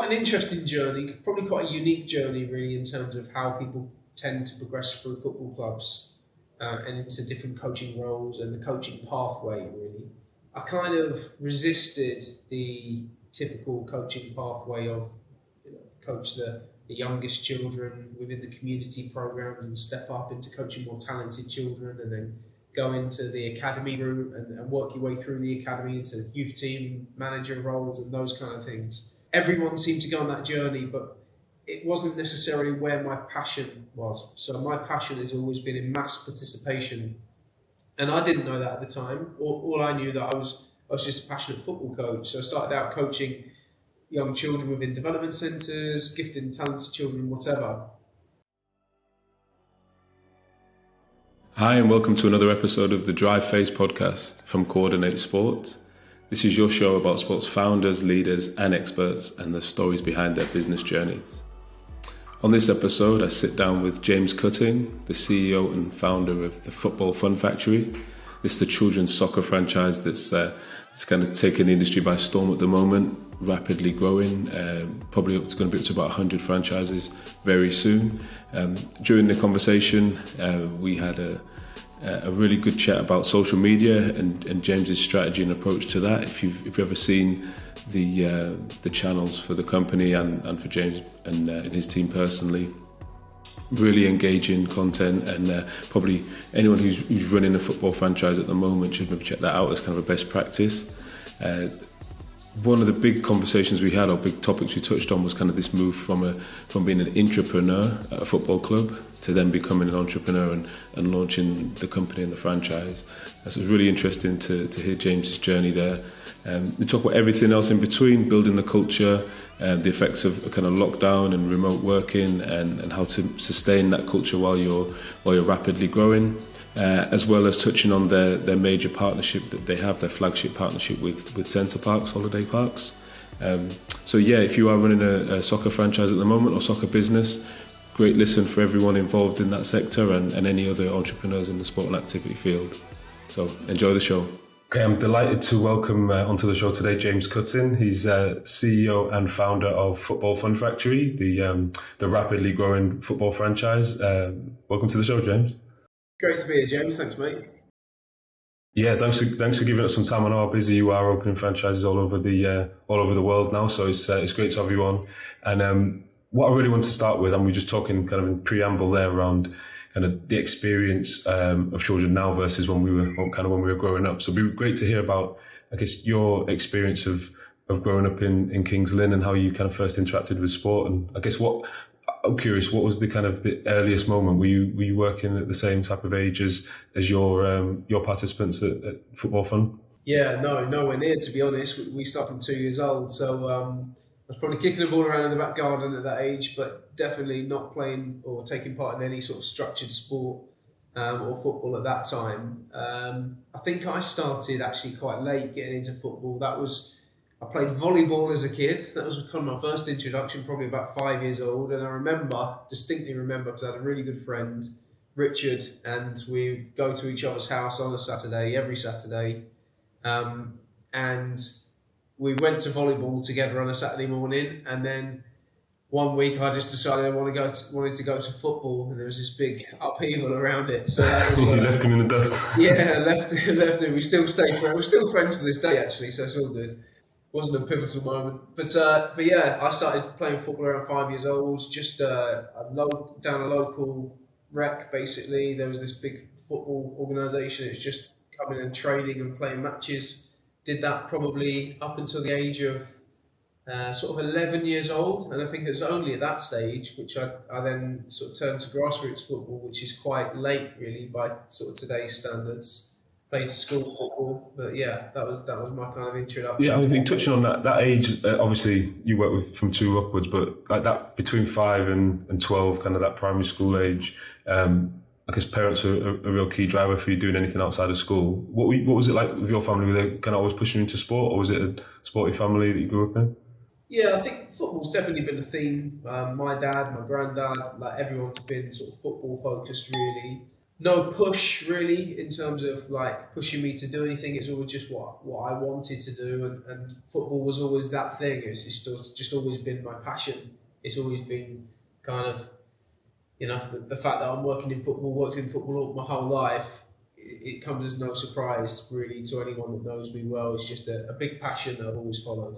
quite an interesting journey, probably quite a unique journey really in terms of how people tend to progress through football clubs and into different coaching roles and the coaching pathway really. I kind of resisted the typical coaching pathway of coach the youngest children within the community programs and step up into coaching more talented children and then go into the academy route and work your way through the academy into youth team manager roles and those kind of things. Everyone seemed to go on that journey, but it wasn't necessarily where my passion was. So my passion has always been in mass participation. And I didn't know that at the time. All I knew that I was just a passionate football coach. So I started out coaching young children within development centres, gifted and talented children, whatever. Hi and welcome to another episode of the Drive Phase podcast from Coordinate Sport. This is your show about sports founders, leaders and experts and the stories behind their business journeys. On this episode, I sit down with James Cutting, the CEO and founder of the Football Fun Factory. This is the children's soccer franchise that's kind of taken the industry by storm at the moment, rapidly growing, probably going to be up to about 100 franchises very soon. During the conversation, we had a really good chat about social media and James's strategy and approach to that. If you've ever seen the channels for the company and for James and his team personally, really engaging content, and probably anyone who's running a football franchise at the moment should maybe check that out as kind of a best practice. One of the big conversations we had, or big topics we touched on, was kind of this move from being an intrapreneur at a football club to then becoming an entrepreneur and launching the company and the franchise. So it was really interesting to hear James's journey there. We talk about everything else in between, building the culture, the effects of kind of lockdown and remote working, and how to sustain that culture while you're rapidly growing. As well as touching on their major partnership that they have, their flagship partnership with Centre Parks, holiday parks. So yeah, if you are running a soccer franchise at the moment or soccer business, great listen for everyone involved in that sector and any other entrepreneurs in the sport and activity field. So enjoy the show. Okay, I'm delighted to welcome onto the show today James Cutting. He's CEO and founder of Football Fun Factory, the rapidly growing football franchise. Welcome to the show, James. Great to be here, James. Thanks, mate. Yeah, thanks for giving us some time. I know how busy you are opening franchises all over the world now. So it's great to have you on. And what I really want to start with, and we're just talking kind of in preamble there around kind of the experience of children now versus when we were growing up. So it'd be great to hear about, I guess, your experience of growing up in Kings Lynn and how you kind of first interacted with sport. And I guess I'm curious, what was the kind of the earliest moment? Were you working at the same type of age as your participants at Football Fun? Yeah, no, nowhere near, to be honest. We started from 2 years old, so I was probably kicking the ball around in the back garden at that age, but definitely not playing or taking part in any sort of structured sport or football at that time. I think I started actually quite late getting into football. I played volleyball as a kid. That was kind of my first introduction, probably about 5 years old. And I distinctly remember, because I had a really good friend, Richard, and we'd go to each other's house on a Saturday, every Saturday. And we went to volleyball together on a Saturday morning. And then one week I just decided I wanted to go to football, and there was this big upheaval around it. So that was, you left him in the dust. Yeah, left him. We still stay friends. We're still friends to this day, actually, so it's all good. Wasn't a pivotal moment, but yeah, I started playing football around 5 years old. Just down a local rec. Basically, there was this big football organisation. It was just coming and training and playing matches. Did that probably up until the age of sort of 11 years old, and I think it was only at that stage which I then sort of turned to grassroots football, which is quite late really by sort of today's standards. Played school football, but yeah, that was my kind of introduction. Yeah, I mean, touching on that age, obviously you work with from 2 upwards, but like that between 5 and 12, kind of that primary school age, I guess parents are a real key driver for you doing anything outside of school. What was it like with your family? Were they kind of always pushing you into sport, or was it a sporty family that you grew up in? Yeah, I think football's definitely been a theme. My dad, my granddad, like everyone's been sort of football focused really. no push really in terms of like pushing me to do anything. It's always just what I wanted to do, and football was always that thing. It's just always been my passion. It's always been kind of, the fact that I'm working in football, worked in football my whole life. It comes as no surprise really to anyone that knows me well. It's just a big passion that I've always followed.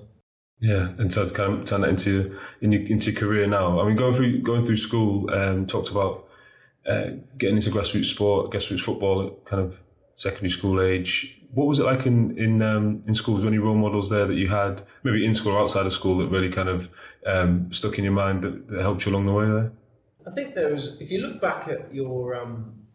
Yeah, and so to kind of turn that into your career now. I mean, going through school, talked about getting into grassroots football at kind of secondary school age. What was it like in schools? Were any role models there that you had, maybe in school or outside of school, that really kind of stuck in your mind that helped you along the way there? I think if you look back at your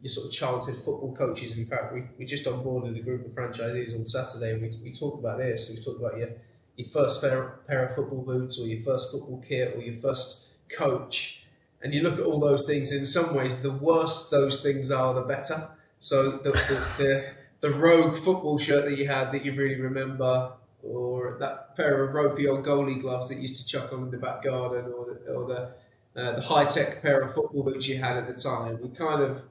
sort of childhood football coaches. In fact, we just onboarded a group of franchisees on Saturday, and we talked about this. We talked about your first pair of football boots, or your first football kit, or your first coach, and you look at all those things. In some ways, the worse those things are, the better. So the rogue football shirt that you had that you really remember, or that pair of ropey old goalie gloves that you used to chuck on in the back garden, or the high-tech pair of football boots you had at the time. We kind of,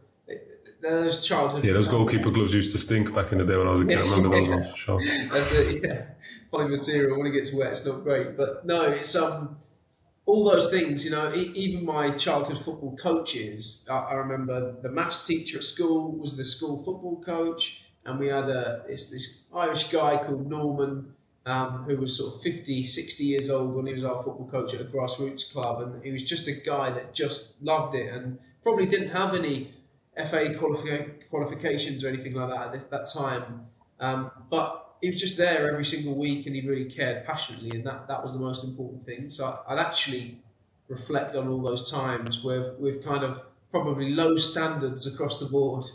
those childhood... Yeah, those goalkeeper gloves used to stink back in the day when I was a kid. I remember those ones, sure. That's it, yeah. Funny material. When it gets wet, it's not great. But no, it's all those things, even my childhood football coaches, I remember the maths teacher at school was the school football coach, and we had this Irish guy called Norman, who was sort of 50, 60 years old when he was our football coach at a grassroots club, and he was just a guy that just loved it and probably didn't have any FA qualifications or anything like that at that time, but he was just there every single week, and he really cared passionately, and that was the most important thing. So I'd actually reflect on all those times where we've kind of probably low standards across the board,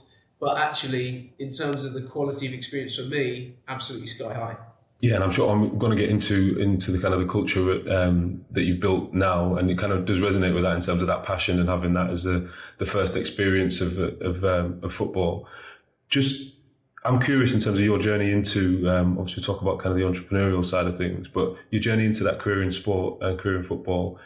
but actually in terms of the quality of experience for me, absolutely sky high. Yeah, and I'm sure I'm going to get into the kind of the culture that you've built now, and it kind of does resonate with that in terms of that passion and having that as the first experience of football. Just, I'm curious in terms of your journey into, obviously we talk about kind of the entrepreneurial side of things, but your journey into that career in sport and career in football,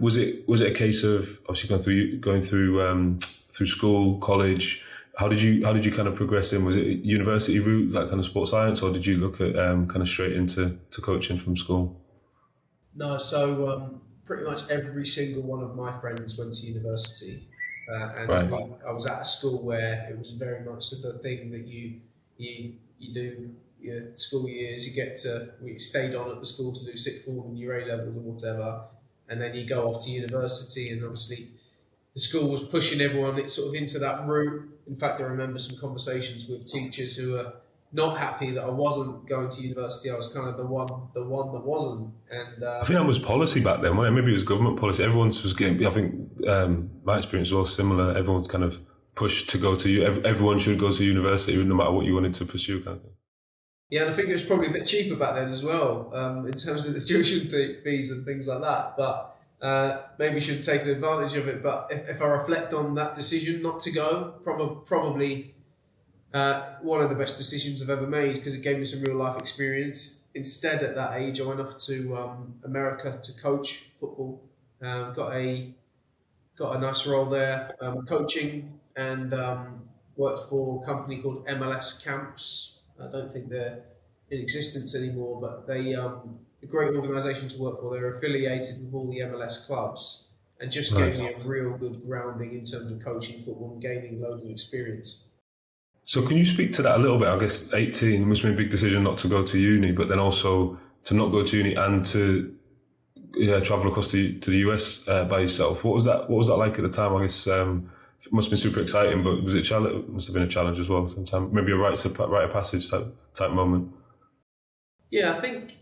was it a case of obviously going through school, college? How did you kind of progress in? Was it a university route, like kind of sports science, or did you look at kind of straight into coaching from school? No, so pretty much every single one of my friends went to university, and Right. I was at a school where it was very much the thing that you do your school years. We stayed on at the school to do sixth form and your A levels or whatever, and then you go off to university, and obviously the school was pushing everyone sort of into that route. In fact, I remember some conversations with teachers who were not happy that I wasn't going to university. I was kind of the one that wasn't. And I think that was policy back then, wasn't it? Maybe it was government policy. Everyone's was getting. I think my experience was all similar. Everyone's kind of pushed to go to. Everyone should go to university, no matter what you wanted to pursue, kind of thing. Yeah, and I think it was probably a bit cheaper back then as well, in terms of the tuition fees and things like that. But maybe should have taken advantage of it. But if I reflect on that decision not to go, probably one of the best decisions I've ever made, because it gave me some real life experience. Instead, at that age, I went off to America to coach football. Got a nice role there, coaching, and worked for a company called MLS Camps. I don't think they're in existence anymore, but they a great organisation to work for. They're affiliated with all the MLS clubs, and just gave me a real good grounding in terms of coaching football and gaining loads of experience. So can you speak to that a little bit? I guess 18 must be a big decision not to go to uni, but then also to not go to uni and to travel across to the US by yourself. What was that like at the time? I guess it must have been super exciting, but was it must have been a challenge as well sometimes. Maybe a rite of passage type moment. Yeah, I think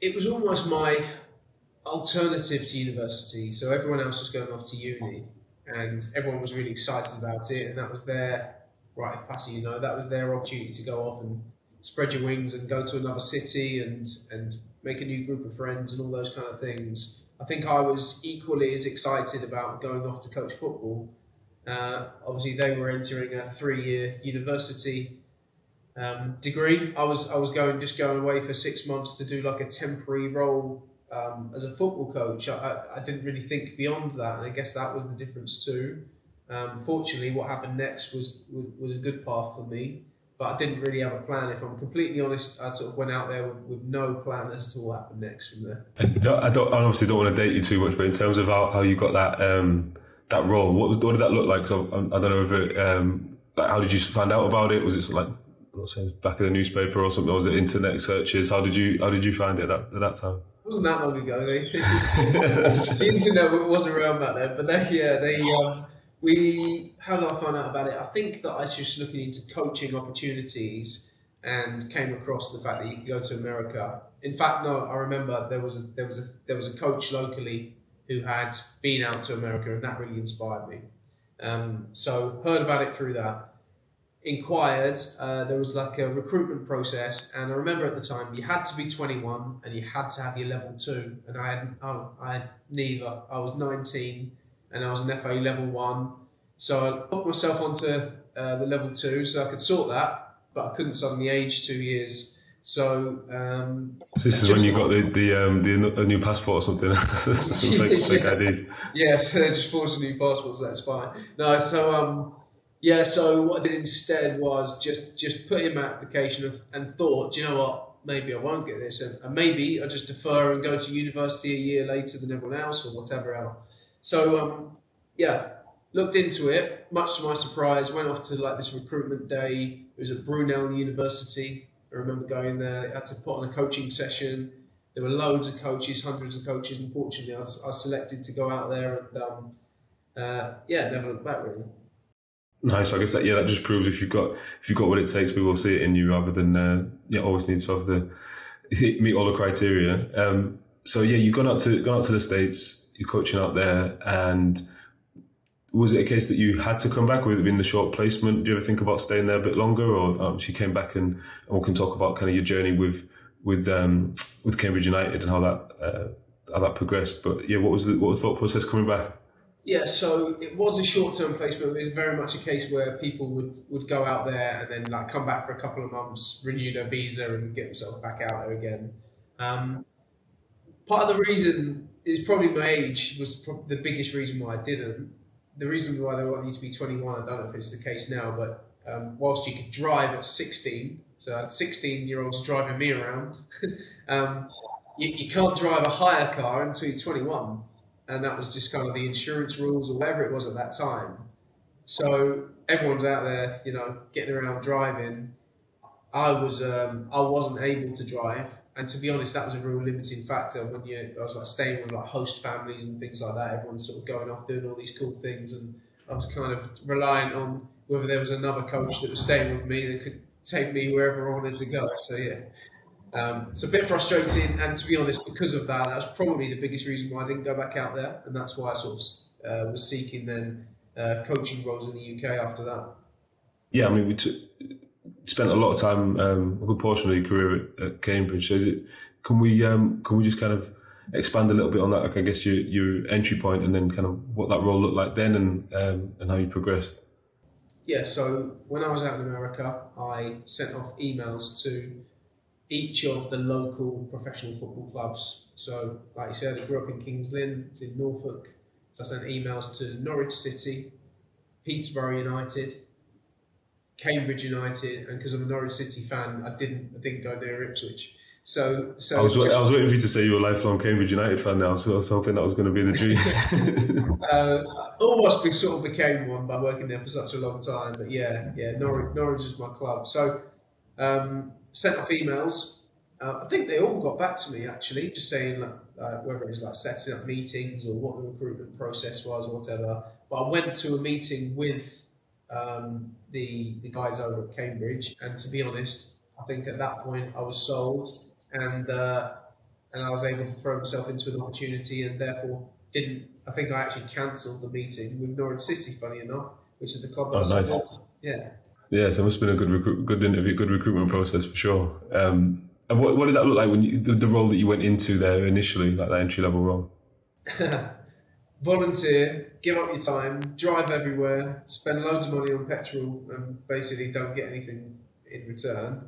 it was almost my alternative to university. So everyone else was going off to uni, and everyone was really excited about it, and that was their rite of passage. That was their opportunity to go off and spread your wings and go to another city and make a new group of friends and all those kind of things. I think I was equally as excited about going off to coach football. Obviously, they were entering a 3-year university degree. I was going away for 6 months to do like a temporary role as a football coach. I didn't really think beyond that, and I guess that was the difference too. Fortunately, what happened next was a good path for me, but I didn't really have a plan. If I'm completely honest, I sort of went out there with no plan as to what happened next from there. I obviously don't want to date you too much, but in terms of how you got that role, what did that look like? So I don't know if it, like, how did you find out about it? Was it like, back in the newspaper or something? Or was it internet searches? How did you find it at that time? It wasn't that long ago. The internet was around back then, but how did I find out about it? I think that I was just looking into coaching opportunities and came across the fact that you could go to America. In fact, no, I remember there was a coach locally who had been out to America, and that really inspired me. So heard about it through that. Inquired, there was like a recruitment process, and I remember at the time you had to be 21 and you had to have your level 2, and I had neither. I was 19 and I was an FA level 1, so I put myself onto the level 2 so I could sort that, but I couldn't suddenly age 2 years. So this is when you got the new passport or something, some fake IDs. Yeah, so they just forced a new passport, so that's fine. No, so so what I did instead was just put in my application and thought, do you know what, maybe I won't get this, and maybe I'll just defer and go to university a year later than everyone else or whatever else. So looked into it, much to my surprise, went off to like this recruitment day. It was at Brunel University. I remember going there. They had to put on a coaching session. There were loads of coaches, hundreds of coaches. Unfortunately, I was selected to go out there and never looked back really. Nice. I guess that just proves if you've got what it takes, we will see it in you rather than always need to have meet all the criteria. You've gone out to the States. You're coaching out there, and was it a case that you had to come back, or in the short placement? Do you ever think about staying there a bit longer, or she came back and we can talk about kind of your journey with Cambridge United and how that progressed? But what was the thought process coming back? Yeah, so it was a short-term placement. It was very much a case where people would go out there and then like come back for a couple of months, renew their visa, and get themselves back out there again. Part of the reason is probably my age was the biggest reason why I didn't. The reason why they want you to be 21, I don't know if it's the case now, but whilst you could drive at 16, so I had 16-year-olds driving me around, you can't drive a hire car until you're 21. And that was just kind of the insurance rules or whatever it was at that time. So everyone's out there, getting around driving. I wasn't able to drive, and to be honest, that was a real limiting factor when I was like staying with like host families and things like that. Everyone's sort of going off doing all these cool things, and I was kind of reliant on whether there was another coach that was staying with me that could take me wherever I wanted to go. So yeah. It's a bit frustrating, and to be honest, because of that was probably the biggest reason why I didn't go back out there, and that's why I sort of was seeking then coaching roles in the UK after that. Yeah, I mean, we spent a lot of time, a good portion of your career at Cambridge. So can we just kind of expand a little bit on that? Like, I guess your entry point, and then kind of what that role looked like then, and how you progressed. Yeah, so when I was out in America, I sent off emails to each of the local professional football clubs. So, like you said, I grew up in Kings Lynn, it's in Norfolk. So I sent emails to Norwich City, Peterborough United, Cambridge United, and because I'm a Norwich City fan, I didn't go near Ipswich. So I was waiting for you to say you were a lifelong Cambridge United fan now, so I was hoping that was going to be the dream. Almost sort of became one by working there for such a long time. But Norwich is my club. So sent off emails. I think they all got back to me actually, just saying whether it was like setting up meetings or what the recruitment process was or whatever. But I went to a meeting with the guys over at Cambridge, and to be honest, I think at that point I was sold, and I was able to throw myself into an opportunity, and therefore I think I actually cancelled the meeting with Norwich City, funny enough, which is the club that I supported. Yeah. Yeah, so it must have been a good interview, good recruitment process for sure. And what did that look like when the role that you went into there initially, like that entry level role? Volunteer, give up your time, drive everywhere, spend loads of money on petrol, and basically don't get anything in return.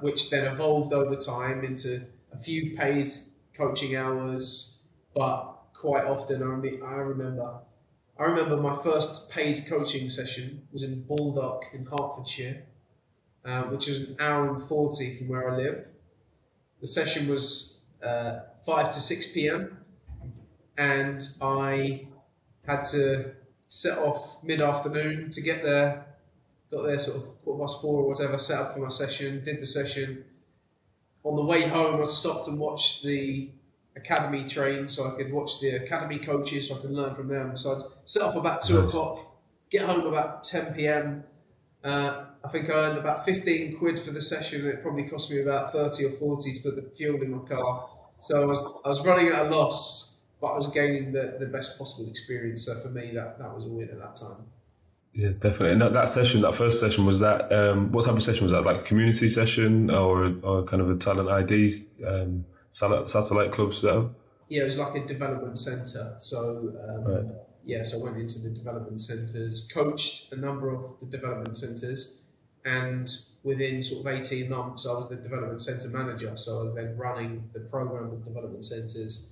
Which then evolved over time into a few paid coaching hours, but quite often I remember I remember my first paid coaching session was in Baldock in Hertfordshire, which was an hour and 40 from where I lived. The session was 5 to 6 p.m. and I had to set off mid-afternoon to get there. Got there sort of 4:15 or whatever, set up for my session, did the session. On the way home, I stopped and watched the academy train so I could watch the academy coaches so I could learn from them. So I'd set off about 2 o'clock, get home about 10 p.m. I think I earned about 15 quid for the session, and it probably cost me about 30 or 40 to put the fuel in my car. So I was running at a loss, but I was gaining the best possible experience. So for me, that was a win at that time. Yeah, definitely. And that session, that first session, was that, what type of session was that? Like a community session or kind of a talent ID, satellite club setup? Yeah, it was like a development centre. So, Right. yeah, so I went into the development centres, coached a number of the development centres, and within sort of 18 months, I was the development centre manager. So I was then running the programme of development centres.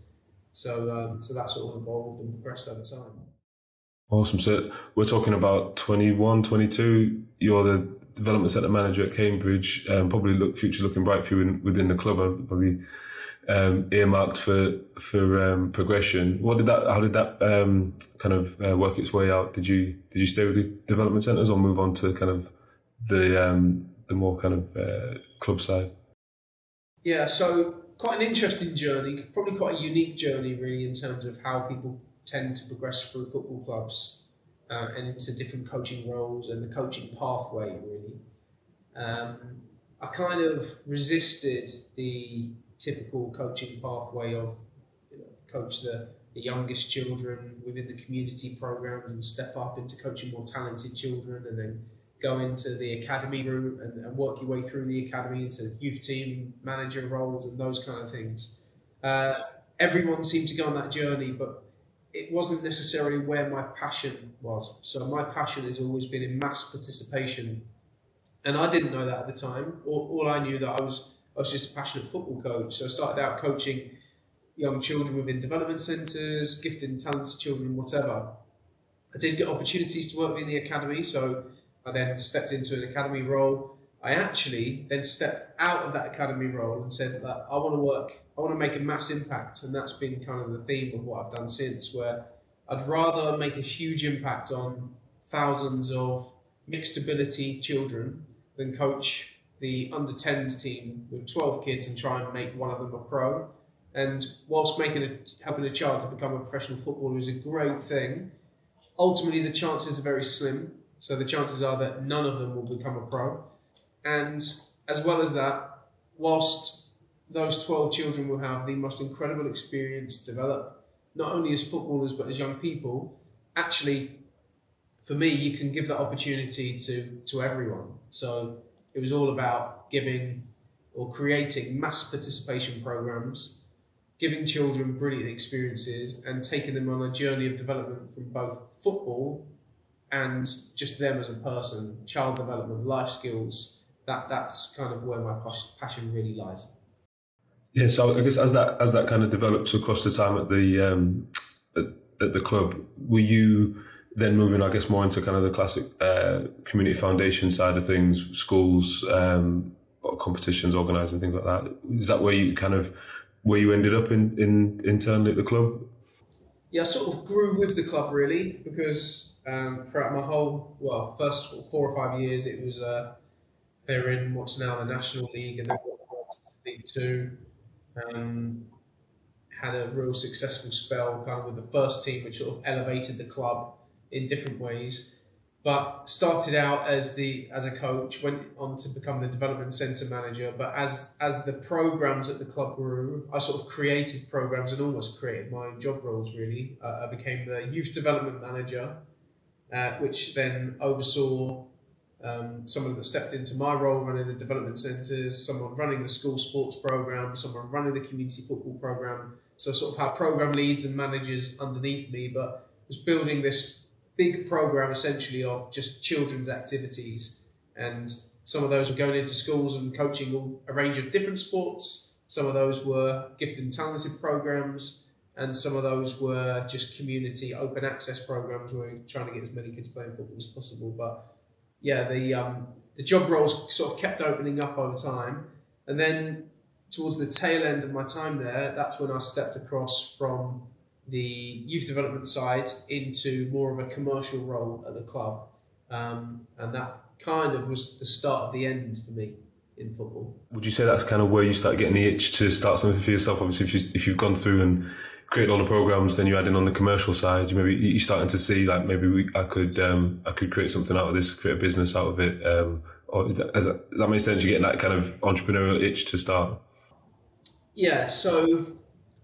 So that sort of evolved and progressed over time. Awesome. So we're talking about 21, 22. You're the development centre manager at Cambridge. Probably future looking bright for you within the club. Probably earmarked for progression. How did that kind of work its way out? Did you stay with the development centres or move on to kind of the more kind of club side? Yeah, so quite an interesting journey, probably quite a unique journey really in terms of how people tend to progress through football clubs and into different coaching roles and the coaching pathway really. I kind of resisted the typical coaching pathway of coach the youngest children within the community programs and step up into coaching more talented children and then go into the academy route and work your way through the academy into youth team manager roles and those kind of things. Everyone seemed to go on that journey, but it wasn't necessarily where my passion was. So my passion has always been in mass participation, and I didn't know that at the time. All I knew that I was just a passionate football coach. So I started out coaching young children within development centres, gifted and talented children, whatever. I did get opportunities to work in the academy, so I then stepped into an academy role. I actually then stepped out of that academy role and said that I want to make a mass impact, and that's been kind of the theme of what I've done since, where I'd rather make a huge impact on thousands of mixed ability children than coach the under-10s team with 12 kids and try and make one of them a pro. And whilst helping a child to become a professional footballer is a great thing, ultimately the chances are very slim. So the chances are that none of them will become a pro. And as well as that, whilst those 12 children will have the most incredible experience, develop not only as footballers but as young people, actually, for me, you can give that opportunity to everyone. So it was all about giving or creating mass participation programs, giving children brilliant experiences and taking them on a journey of development from both football and just them as a person, child development, life skills. That's kind of where my passion really lies. Yeah, so I guess as that kind of developed across the time at the club, were you then moving, I guess, more into kind of the classic community foundation side of things, schools, competitions, organising things like that? Is that where you ended up internally at the club? Yeah, I sort of grew with the club really because throughout my first 4 or 5 years, it was they were in what's now the National League and then League Two. Had a real successful spell kind of with the first team, which sort of elevated the club in different ways. But started out as a coach, went on to become the development centre manager. But as the programs at the club grew, I sort of created programs and almost created my own job roles really. I became the youth development manager, which then oversaw someone that stepped into my role running the development centres, someone running the school sports programme, someone running the community football programme. So I sort of had programme leads and managers underneath me, but was building this big programme essentially of just children's activities. And some of those were going into schools and coaching a range of different sports. Some of those were gifted and talented programmes. and some of those were just community open access programs where we're trying to get as many kids playing football as possible. But yeah, the job roles sort of kept opening up over time, and then towards the tail end of my time there, that's when I stepped across from the youth development side into more of a commercial role at the club, and that kind of was the start of the end for me in football. Would you say that's kind of where you start getting the itch to start something for yourself? Obviously, if you've gone through and created all the programs, then you add in on the commercial side. You're starting to see like maybe I could create something out of this, create a business out of it. Or does that make sense? You're getting that kind of entrepreneurial itch to start. Yeah. So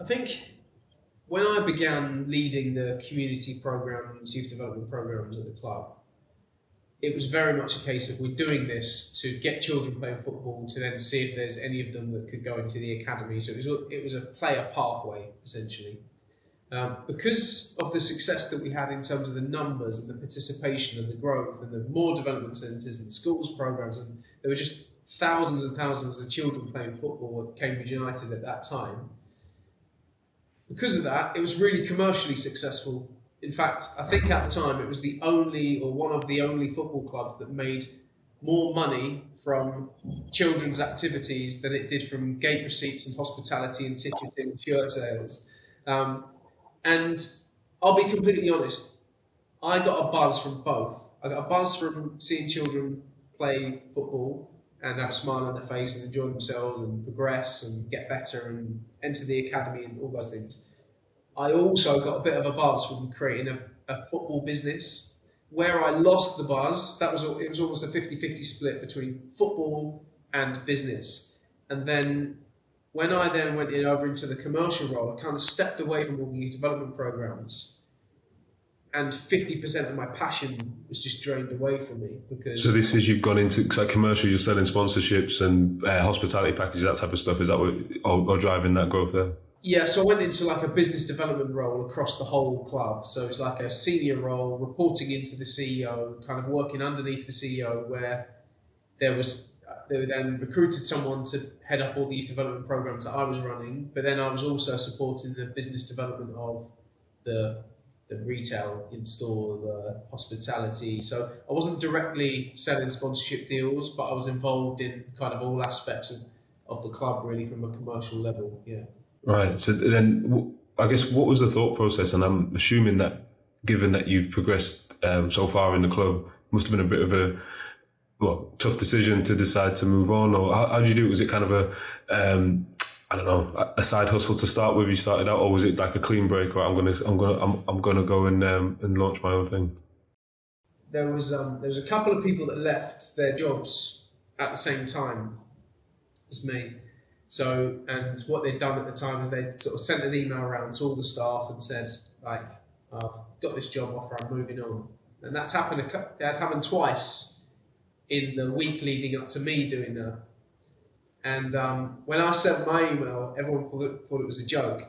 I think when I began leading the community programs, youth development programs at the club, it was very much a case of we're doing this to get children playing football, to then see if there's any of them that could go into the academy. So it was a player pathway, essentially. Because of the success that we had in terms of the numbers and the participation and the growth and the more development centres and schools programs, and there were just thousands and thousands of children playing football at Cambridge United at that time. Because of that, it was really commercially successful. In fact, I think at the time it was the only or one of the only football clubs that made more money from children's activities than it did from gate receipts and hospitality and ticketing and shirt sales. And I'll be completely honest, I got a buzz from both. I got a buzz from seeing children play football and have a smile on their face and enjoy themselves and progress and get better and enter the academy and all those things. I also got a bit of a buzz from creating a football business. Where I lost the buzz, it was almost a 50-50 split between football and business. And then when I then went over into the commercial role, I kind of stepped away from all the youth development programs, and 50% of my passion was just drained away from me. Because so this is, you've gone into like commercial, you're selling sponsorships and hospitality packages, that type of stuff. Is that what or driving that growth there? Yeah, so I went into like a business development role across the whole club. So it's like a senior role, reporting into the CEO, kind of working underneath the CEO, where they then recruited someone to head up all the youth development programs that I was running, but then I was also supporting the business development of the retail in-store, the hospitality. So I wasn't directly selling sponsorship deals, but I was involved in kind of all aspects of the club, really, from a commercial level, yeah. Right. So then I guess what was the thought process? And I'm assuming that given that you've progressed so far in the club, must have been a bit of a tough decision to decide to move on, or how did you do it? Was it kind of a side hustle to start with? You started out, or was it like a clean break? Or I'm gonna go and launch my own thing. There was a couple of people that left their jobs at the same time as me. So, and what they'd done at the time is they'd sort of sent an email around to all the staff and said, like, I've got this job offer, I'm moving on. And that happened twice in the week leading up to me doing that. And when I sent my email, everyone thought it was a joke,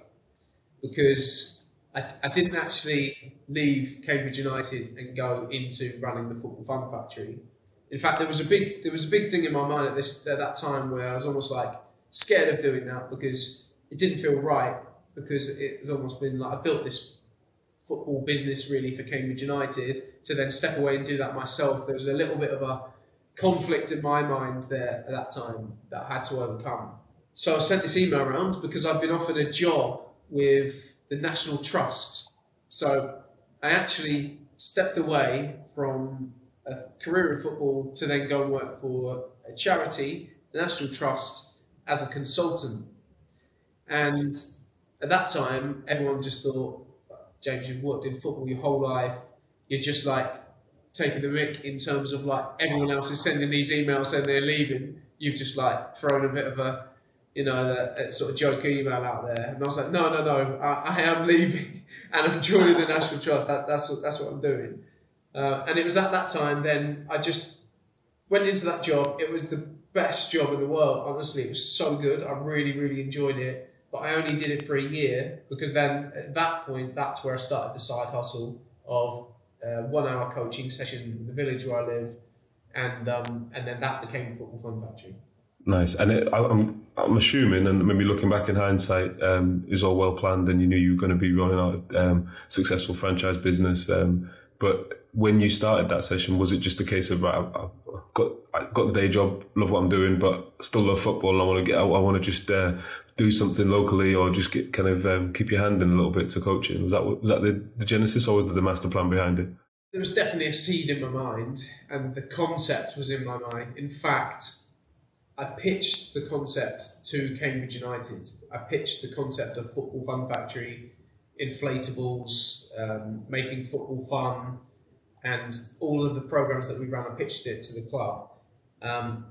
because I didn't actually leave Cambridge United and go into running the Football Fun Factory. In fact, there was a big thing in my mind at that time where I was almost like scared of doing that, because it didn't feel right, because it had almost been like I built this football business really for Cambridge United, to then step away and do that myself. There was a little bit of a conflict in my mind there at that time that I had to overcome. So I sent this email around because I'd been offered a job with the National Trust. So I actually stepped away from a career in football to then go and work for a charity, the National Trust, as a consultant. And at that time, everyone just thought, James, you've worked in football your whole life. You're just like taking the mick in terms of like everyone else is sending these emails saying they're leaving. You've just like thrown a bit of a sort of joke email out there. And I was like, no, I am leaving and I'm joining the National Trust. That's what I'm doing. And it was at that time then I just went into that job. It was the best job in the world, honestly. It was so good. I really, really enjoyed it. But I only did it for a year, because then at that point, that's where I started the side hustle of 1 hour coaching session in the village where I live. And then that became Football Fun Factory. Nice. And I'm assuming, and maybe looking back in hindsight, is all well planned, and you knew you were going to be running out successful franchise business. But when you started that session, was it just a case of, right, I got the day job, love what I'm doing, but still love football, and I want to get out, I want to just do something locally, or just get keep your hand in a little bit to coaching? Was that the genesis, or was there the master plan behind it? There was definitely a seed in my mind, and the concept was in my mind. In fact, I pitched the concept to Cambridge United. I pitched the concept of Football Fun Factory, inflatables, making football fun, and all of the programs that we ran. I pitched it to the club.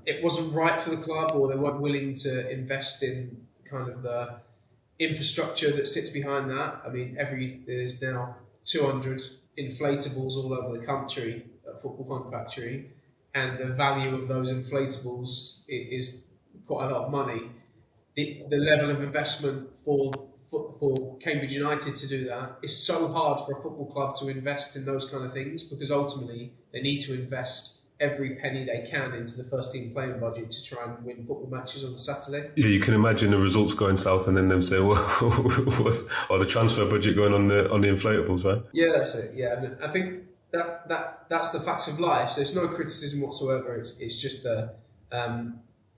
It wasn't right for the club, or they weren't willing to invest in kind of the infrastructure that sits behind that. I mean, there's now 200 inflatables all over the country at Football Fun Factory, and the value of those inflatables is quite a lot of money. The level of investment for Cambridge United to do that is so hard for a football club to invest in those kind of things, because ultimately they need to invest every penny they can into the first team playing budget to try and win football matches on a Saturday. Yeah, you can imagine the results going south, and then them saying, "Well, or the transfer budget going on the inflatables, right?" Yeah, that's it. Yeah, and I think that's the facts of life. So it's no criticism whatsoever. It's just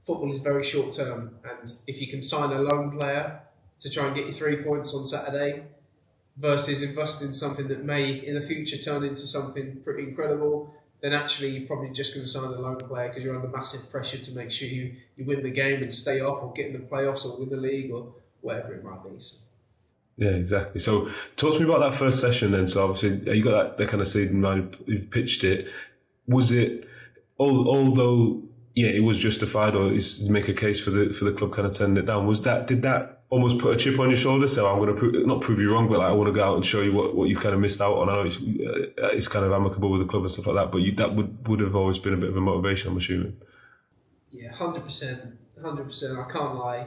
football is very short term, and if you can sign a loan player to try and get you 3 points on Saturday, versus investing in something that may in the future turn into something pretty incredible, then actually you're probably just going to sign the loan player because you're under massive pressure to make sure you win the game and stay up, or get in the playoffs, or win the league, or whatever it might be. So. Yeah, exactly. So talk to me about that first session then. So obviously you got that kind of seed in mind, you've pitched it. Was it, although, yeah, it was justified, or is make a case for the club kind of turning it down, did that almost put a chip on your shoulder? So I'm going to not prove you wrong, but like, I want to go out and show you what you kind of missed out on. I know it's kind of amicable with the club and stuff like that, but that would have always been a bit of a motivation, I'm assuming. Yeah, 100%. I can't lie.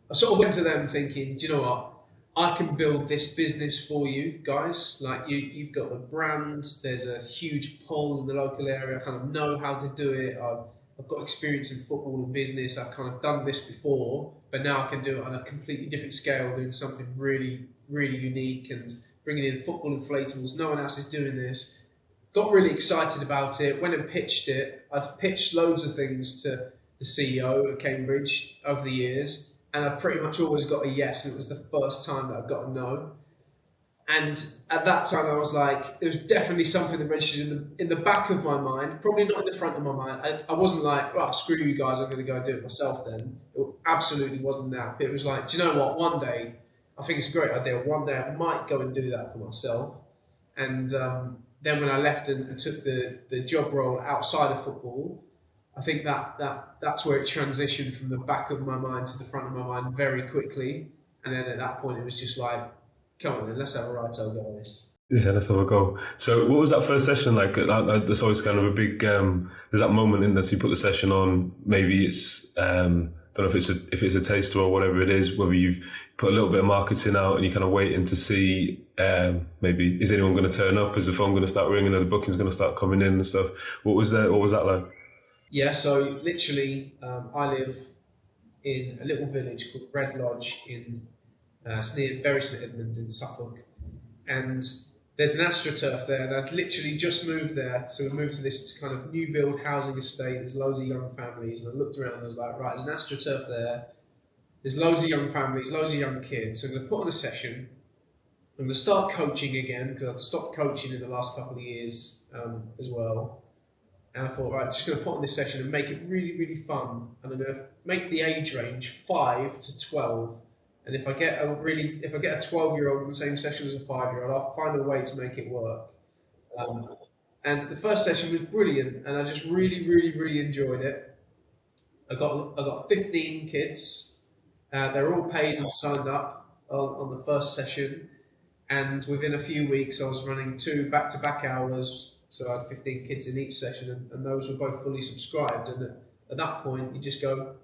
I sort of went to them thinking, do you know what? I can build this business for you guys. Like you've got the brand. There's a huge pull in the local area. I kind of know how to do it. I've got experience in football and business. I've kind of done this before, but now I can do it on a completely different scale, doing something really, really unique and bringing in football inflatables. No one else is doing this. Got really excited about it. Went and pitched it. I'd pitched loads of things to the CEO at Cambridge over the years, and I pretty much always got a yes, and it was the first time that I got a no. And at that time, I was like, there was definitely something that registered in the back of my mind, probably not in the front of my mind. I wasn't like, well, screw you guys, I'm going to go and do it myself then. It absolutely wasn't that. But it was like, do you know what? One day, I think it's a great idea. One day I might go and do that for myself. And then when I left and took the job role outside of football, I think that's where it transitioned from the back of my mind to the front of my mind very quickly. And then at that point, it was just like, come on then, let's have a right old go at this. Yeah, let's have a go. So what was that first session like? There's always kind of a big, there's that moment in this, you put the session on, maybe it's, don't know if it's a taster or whatever it is, whether you've put a little bit of marketing out and you're kind of waiting to see, maybe, is anyone going to turn up? Is the phone going to start ringing? Are the bookings going to start coming in and stuff? What was that like? Yeah, so literally, I live in a little village called Red Lodge it's near Bury St Edmunds in Suffolk, and there's an AstroTurf there, and I'd literally just moved there. So we moved to this kind of new build housing estate. There's loads of young families, and I looked around and I was like, right, there's an AstroTurf there. There's loads of young families, loads of young kids. So I'm going to put on a session. I'm going to start coaching again, because I'd stopped coaching in the last couple of years as well. And I thought, right, I'm just going to put on this session and make it really, really fun. And I'm going to make the age range 5 to 12. And if I get a 12-year-old in the same session as a 5-year-old, I'll find a way to make it work. And the first session was brilliant, and I just really, really, really enjoyed it. I got 15 kids. They're all paid and signed up on the first session. And within a few weeks, I was running 2 back-to-back hours. So I had 15 kids in each session, and those were both fully subscribed. And at that point, you just go,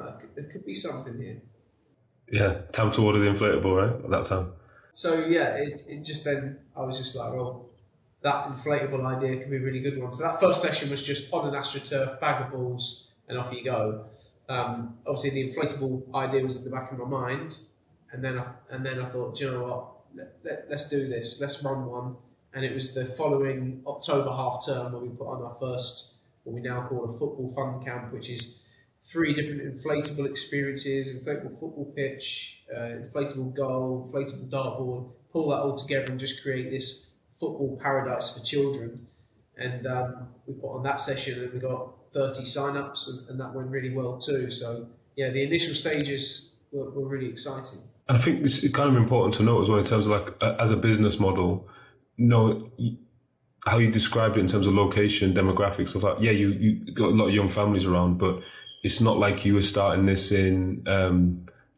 oh, there could be something here. Yeah, time to order the inflatable, right? At that time. So yeah, it just then, I was just like, well, that inflatable idea could be a really good one. So that first session was just on an AstroTurf, bag of balls, and off you go. Obviously, the inflatable idea was at the back of my mind, and then I thought, do you know what? Let's do this. Let's run one. And it was the following October half term when we put on our first, what we now call a football fun camp, which is 3 different inflatable experiences: inflatable football pitch, inflatable goal, inflatable dartboard. Pull that all together and just create this football paradise for children. And we put on that session, and we got 30 sign-ups, and that went really well too. So yeah, the initial stages were really exciting. And I think this is kind of important to note as well in terms of like as a business model, how you described it in terms of location, demographics, stuff like that. Yeah, you got a lot of young families around, but it's not like you were starting this in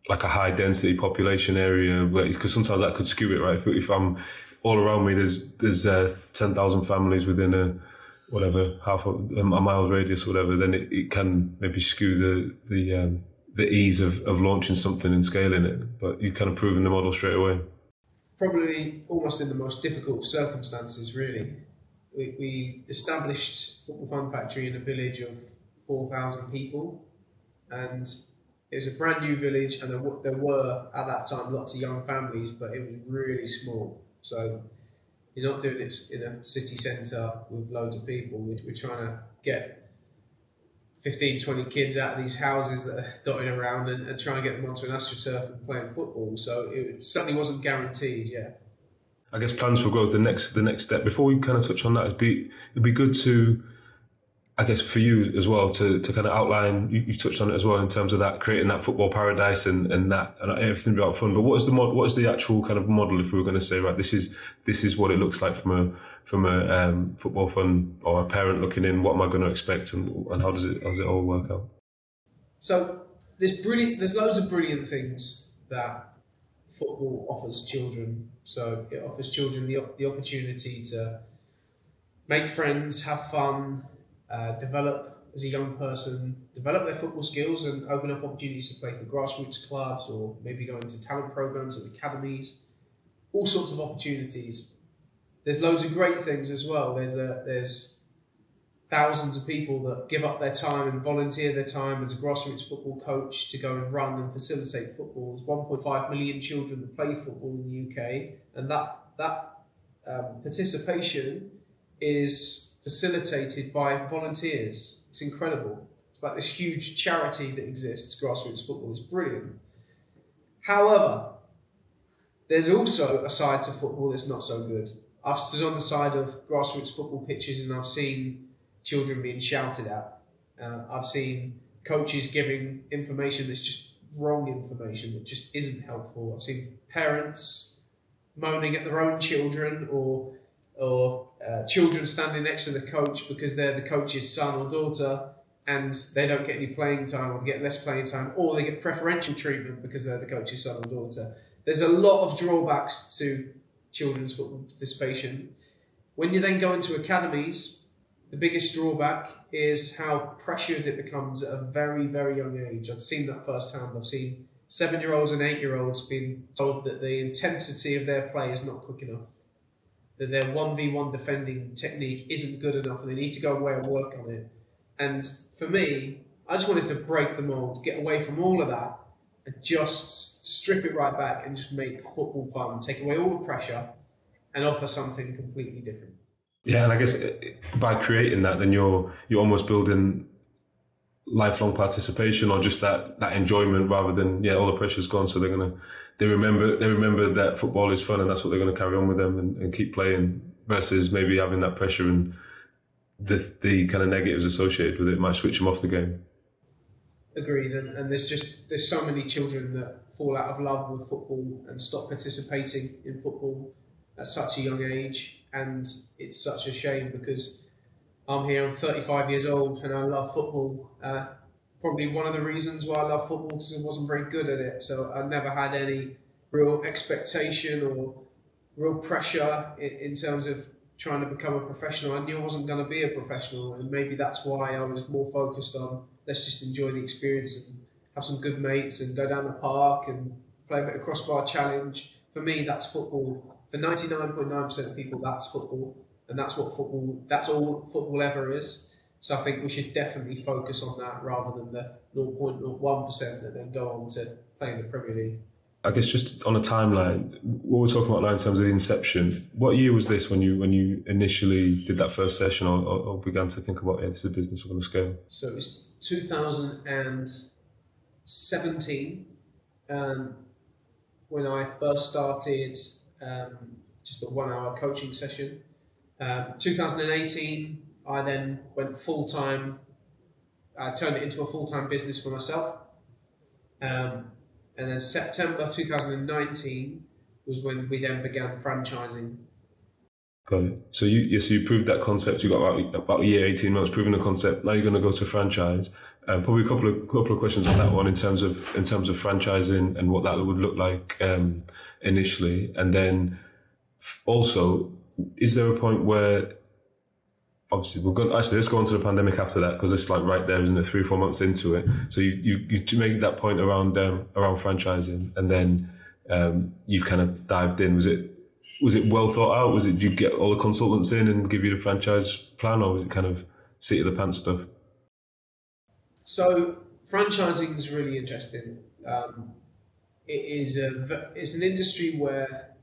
like a high density population area, because sometimes that could skew it, right? If I'm all around me, there's 10,000 families within half a mile radius or whatever, then it can maybe skew the ease of launching something and scaling it. But you've kind of proven the model straight away. Probably almost in the most difficult circumstances, really. We established Football Fun Factory in a village of 4,000 people, and it was a brand new village, and there were at that time lots of young families, but it was really small. So you're not doing it in a city centre with loads of people. We're trying to get 15, 20 kids out of these houses that are dotted around and try and get them onto an AstroTurf and playing football. So it certainly wasn't guaranteed, yeah. I guess plans for growth, the next step. Before we kind of touch on that, it'd be good to, I guess, for you as well, to kind of outline, you touched on it as well in terms of that, creating that football paradise and everything about fun. But what is the actual kind of model, if we were going to say, right, this is what it looks like from a football fun, or a parent looking in, what am I going to expect, and how does it all work out? So there's loads of brilliant things that football offers children. So it offers children the opportunity to make friends, have fun, develop as a young person, develop their football skills, and open up opportunities to play for grassroots clubs, or maybe go into talent programs at academies. All sorts of opportunities. There's loads of great things as well. There's thousands of people that give up their time and volunteer their time as a grassroots football coach to go and run and facilitate football. There's 1.5 million children that play football in the UK, and that participation is facilitated by volunteers. It's incredible. It's like this huge charity that exists. Grassroots football is brilliant. However, there's also a side to football that's not so good. I've stood on the side of grassroots football pitches and I've seen children being shouted at. I've seen coaches giving information that's just wrong information, that just isn't helpful. I've seen parents moaning at their own children, or children standing next to the coach because they're the coach's son or daughter, and they don't get any playing time, or get less playing time, or they get preferential treatment because they're the coach's son or daughter. There's a lot of drawbacks to children's football participation. When you then go into academies, the biggest drawback is how pressured it becomes at a very, very young age. I've seen that firsthand. I've seen 7-year-olds and 8-year-olds being told that the intensity of their play is not quick enough, that their 1v1 defending technique isn't good enough, and they need to go away and work on it. And for me, I just wanted to break the mold, get away from all of that, and just strip it right back and just make football fun, take away all the pressure and offer something completely different. Yeah, and I guess by creating that, then you're almost building lifelong participation, or just that enjoyment, rather than all the pressure's gone. So they remember that football is fun, and that's what they're going to carry on with them and keep playing, versus maybe having that pressure and the kind of negatives associated with it might switch them off the game. Agreed, and there's so many children that fall out of love with football and stop participating in football at such a young age, and it's such a shame, because I'm 35 years old and I love football. Probably one of the reasons why I love football is I wasn't very good at it, so I never had any real expectation or real pressure in terms of trying to become a professional. I knew I wasn't going to be a professional, and maybe that's why I was more focused on, let's just enjoy the experience and have some good mates and go down the park and play a bit of crossbar challenge. For me, that's football. For 99.9% of people, that's football, and that's all football ever is. So I think we should definitely focus on that rather than the 0.01% that then go on to play in the Premier League. I guess just on a timeline, what we're talking about now in terms of the inception, what year was this when you initially did that first session or began to think about, this is a business we're going to scale? So it was 2017 when I first started just a 1 hour coaching session. 2018, I then went full-time. I turned it into a full-time business for myself. And then September 2019 was when we then began franchising. Got it. So you proved that concept. You got about a year, 18 months proving the concept. Now you're going to go to franchise. Probably a couple of questions on that one in terms of franchising and what that would look like initially, and then also, is there a point where obviously let's go on to the pandemic after that, because it's like right there, isn't it? 3 or 4 months into it. So you make that point around franchising, and then you kind of dived in. Was it well thought out? Did you get all the consultants in and give you the franchise plan, or was it kind of seat of the pants stuff? So franchising is really interesting. It's an industry where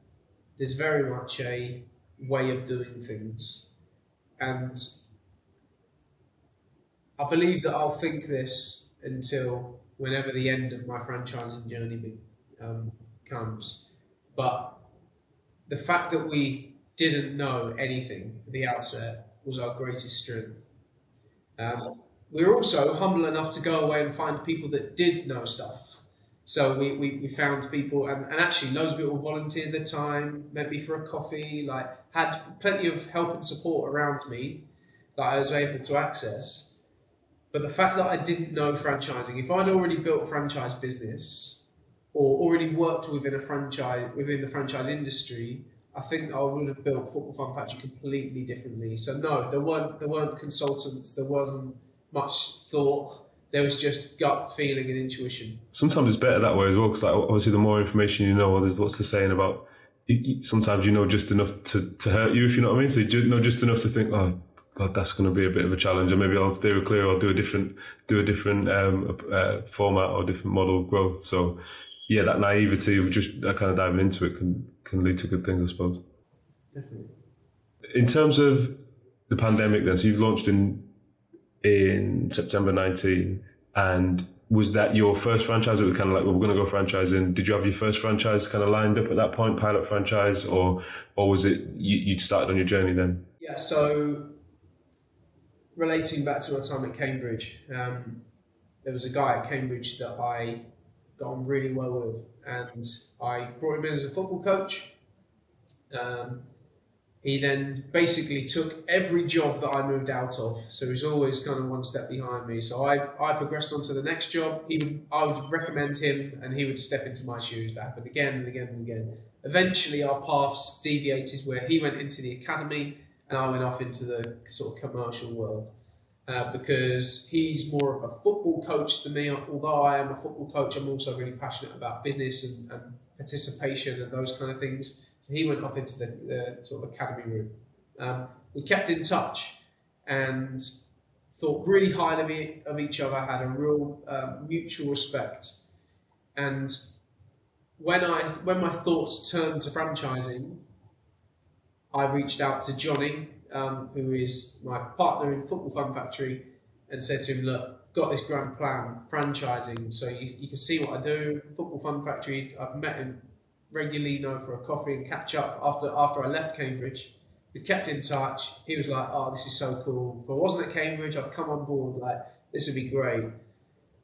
there's very much a way of doing things. And I believe that I'll think this until whenever the end of my franchising journey comes. But the fact that we didn't know anything at the outset was our greatest strength. We were also humble enough to go away and find people that did know stuff. So we found people, and actually loads of people volunteered their time, met me for a coffee, had plenty of help and support around me that I was able to access. But the fact that I didn't know franchising, if I'd already built a franchise business or already worked within the franchise industry, I think I would have built Football Fun Factory completely differently. So no, there weren't consultants, there wasn't much thought. There was just gut feeling and intuition. Sometimes it's better that way as well, because obviously the more information you know, there's what's the saying about sometimes you know just enough to hurt you, if you know what I mean. So you know just enough to think, oh God, that's going to be a bit of a challenge, or maybe I'll steer clear or do a different format or different model of growth. So yeah, that naivety of just kind of diving into it can lead to good things, I suppose. Definitely. In terms of the pandemic, then, so you've launched in September 19, and was that your first franchise? It was kind of like, well, we're going to go franchising. Did you have your first franchise kind of lined up at that point, pilot franchise, or was it you started on your journey then? Yeah, so relating back to my time at Cambridge, there was a guy at Cambridge that I got on really well with, and I brought him in as a football coach. He then basically took every job that I moved out of. So he was always kind of one step behind me. So I progressed on to the next job. I would recommend him and he would step into my shoes. That happened again and again and again. Eventually our paths deviated where he went into the academy and I went off into the sort of commercial world. Because he's more of a football coach than me. Although I am a football coach, I'm also really passionate about business and participation and those kind of things. So he went off into the sort of academy route. We kept in touch and thought really highly of each other, had a real mutual respect. And when my thoughts turned to franchising, I reached out to Jonny, who is my partner in Football Fun Factory, and said to him, look, got this grand plan, franchising. So you can see what I do. Football Fun Factory, I've met him regularly, for a coffee and catch up after I left Cambridge. We kept in touch. He was like, oh, this is so cool. If I wasn't at Cambridge, I'd come on board. This would be great.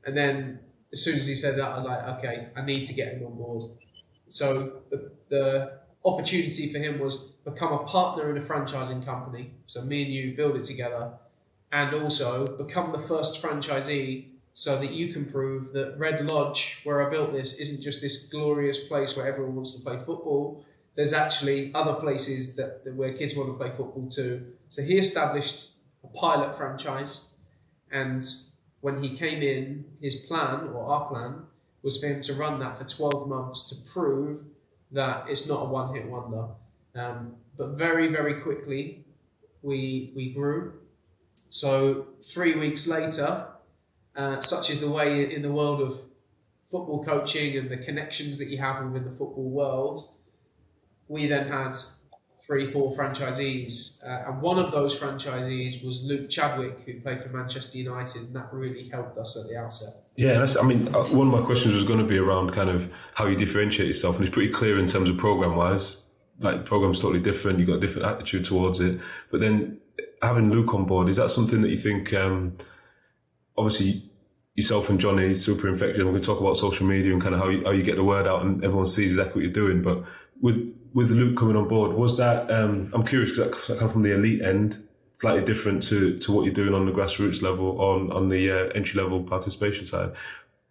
And then as soon as he said that, I was like, okay, I need to get him on board. So the opportunity for him was become a partner in a franchising company. So me and you build it together, and also become the first franchisee so that you can prove that Red Lodge, where I built this, isn't just this glorious place where everyone wants to play football. There's actually other places where kids want to play football too. So he established a pilot franchise, and when he came in, his plan, or our plan, was for him to run that for 12 months to prove that it's not a one-hit wonder. But very, very quickly, we grew. So 3 weeks later, such is the way in the world of football coaching and the connections that you have within the football world, we then had 3-4 franchisees, and one of those franchisees was Luke Chadwick, who played for Manchester United, and that really helped us at the outset. Yeah, one of my questions was going to be around kind of how you differentiate yourself, and it's pretty clear in terms of program-wise. Like, the program's totally different, you've got a different attitude towards it. But then having Luke on board, is that something that you think, obviously, yourself and Jonny, super infectious, we're going to talk about social media and kind of how you get the word out and everyone sees exactly what you're doing, but with Luke coming on board, was that, I'm curious, because that comes from the elite end, slightly different to what you're doing on the grassroots level, on the entry-level participation side.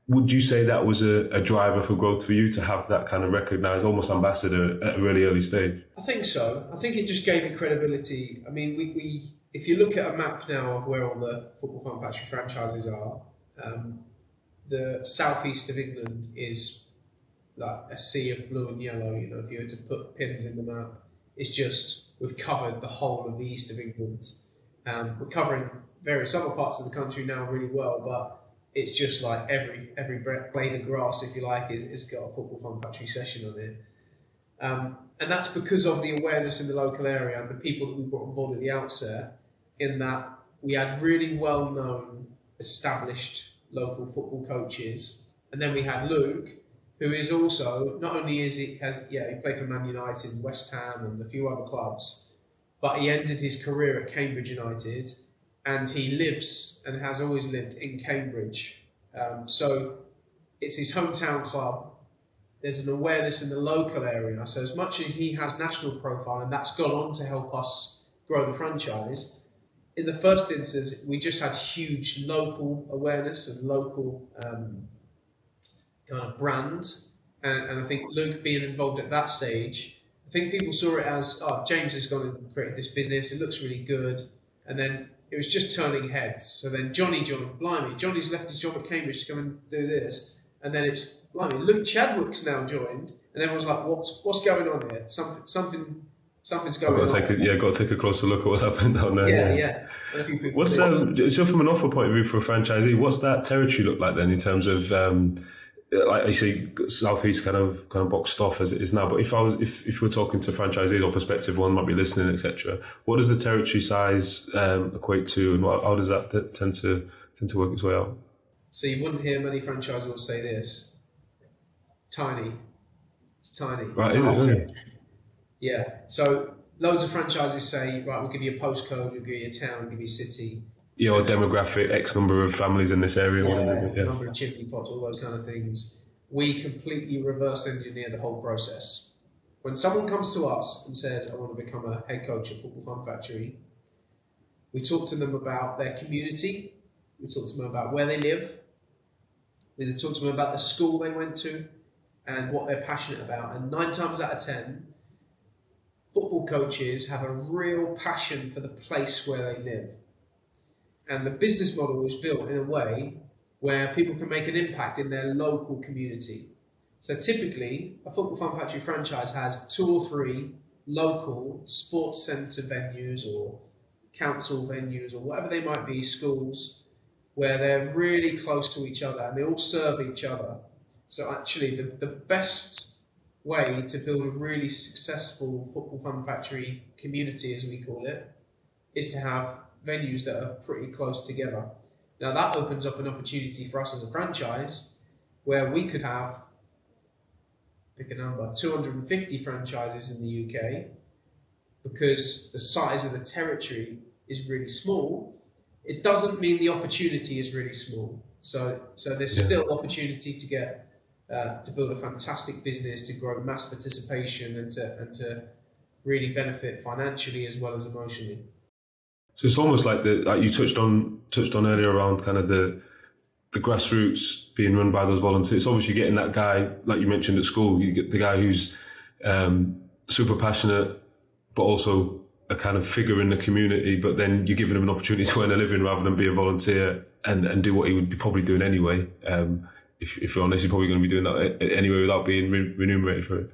Would you say that was a driver for growth for you to have that kind of recognised, almost ambassador at a really early stage? I think so. I think it just gave it credibility. I mean, we if you look at a map now of where all the Football Fun Factory franchises are, the southeast of England is like a sea of blue and yellow. You know, if you were to put pins in the map, it's just, we've covered the whole of the east of England. We're covering various other parts of the country now really well, but it's just like every blade of grass, if you like, is got a Football Fun Factory session on it. And that's because of the awareness in the local area and the people that we brought on board at the outset, in that we had really well-known, established local football coaches. And then we had Luke, who is also, not only he played for Man United, West Ham and a few other clubs, but he ended his career at Cambridge United, and he lives and has always lived in Cambridge. So it's his hometown club. There's an awareness in the local area. So as much as he has national profile, and that's gone on to help us grow the franchise, in the first instance, we just had huge local awareness and local kind of brand. And I think Luke being involved at that stage, I think people saw it as, oh, James has gone and created this business, it looks really good. And then it was just turning heads. So then Jonny joined, blimey, Johnny's left his job at Cambridge to come and do this. And then it's, blimey, Luke Chadwick's now joined. And everyone's like, what's going on here? Something's going on. Got to take a closer look at what's happening down there. Yeah. And a few people what's so from an offer point of view for a franchisee, what's that territory look like then in terms of, like I say, Southeast kind of boxed off as it is now. But if we're talking to franchisees or prospective one might be listening, etc., what does the territory size equate to, and how does that tend to work its way out? So you wouldn't hear many franchisors say this. Tiny. It's tiny. Right, is it really? Yeah. So loads of franchises say, right, we'll give you a postcode, we'll give you a town, we'll give you a city. Yeah, or demographic, X number of families in this area. Number of chimney pots, all those kind of things. We completely reverse engineer the whole process. When someone comes to us and says, I want to become a head coach at Football Fun Factory, we talk to them about their community, we talk to them about where they live, we talk to them about the school they went to and what they're passionate about. And 9 times out of 10, football coaches have a real passion for the place where they live. And the business model is built in a way where people can make an impact in their local community. So typically, a Football Fun Factory franchise has 2 or 3 local sports centre venues or council venues or whatever they might be, schools, where they're really close to each other and they all serve each other. So actually, the best way to build a really successful Football Fun Factory community, as we call it, is to have venues that are pretty close together. Now that opens up an opportunity for us as a franchise where we could have, pick a number, 250 franchises in the UK, because the size of the territory is really small. It doesn't mean the opportunity is really small. So there's still opportunity to get to build a fantastic business, to grow mass participation, and to really benefit financially as well as emotionally. So it's almost like you touched on earlier around kind of the grassroots being run by those volunteers. It's obviously getting that guy, like you mentioned at school, you get the guy who's super passionate, but also a kind of figure in the community, but then you're giving him an opportunity to earn a living rather than be a volunteer and do what he would be probably doing anyway. If you're honest, you're probably going to be doing that anyway without being remunerated for it.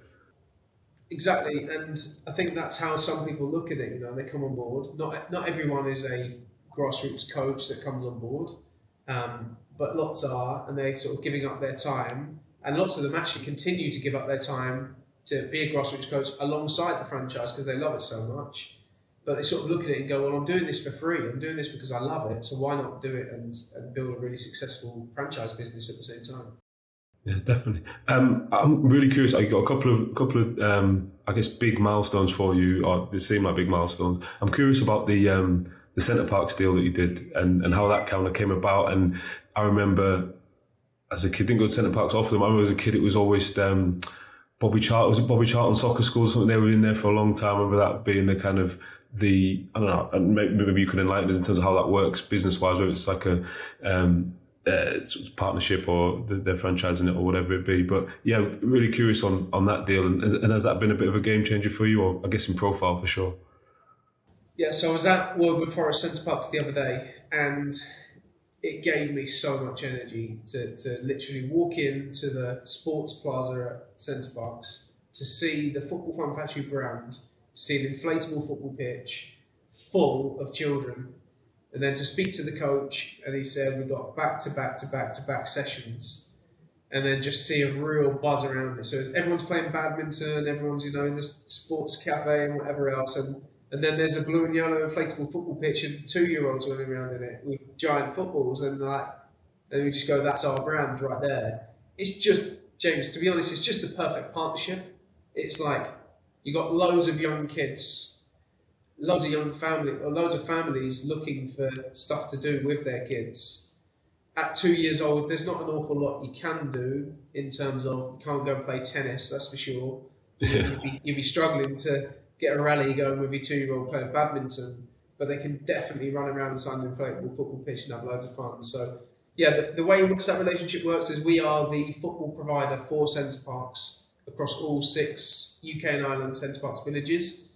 Exactly, and I think that's how some people look at it. You know, they come on board. Not everyone is a grassroots coach that comes on board, but lots are, and they're sort of giving up their time, and lots of them actually continue to give up their time to be a grassroots coach alongside the franchise because they love it so much. But they sort of look at it and go, well, I'm doing this for free. I'm doing this because I love it. So why not do it and build a really successful franchise business at the same time? Yeah, definitely. I'm really curious. I got a couple of I guess big milestones for you, or they seem like big milestones. I'm curious about the Centre Parcs deal that you did and how that kind of came about. And I remember as a kid, didn't go to Centre Parcs often. I remember as a kid, it was always Bobby Charlton Soccer School or something. They were in there for a long time. I remember that being the kind of I don't know, and maybe you can enlighten us in terms of how that works business-wise, whether it's like a partnership or they're franchising it or whatever it be. But yeah, really curious on that deal. And has that been a bit of a game changer for you, or I guess in profile for sure? Yeah, so I was at Woodward Forest Centre Parcs the other day, and it gave me so much energy to literally walk into the sports plaza at Centre Parcs, to see the Football Fun Factory brand, to see an inflatable football pitch full of children, and then to speak to the coach, and he said we got back-to-back sessions, and then just see a real buzz around it. So everyone's playing badminton, everyone's in the sports cafe and whatever else, and then there's a blue and yellow inflatable football pitch and 2-year-olds running around in it with giant footballs, and we just go, that's our brand right there. It's just, James, to be honest, it's just the perfect partnership. It's like you got loads of young kids, loads of families looking for stuff to do with their kids. At 2 years old, there's not an awful lot you can do in terms of, you can't go and play tennis, that's for sure. Yeah. You'd be struggling to get a rally going with your 2-year-old playing badminton, but they can definitely run around inside an inflatable football pitch and have loads of fun. So yeah, the way that relationship works is we are the football provider for Centre Parcs across all 6 UK and Ireland Centre Parcs villages.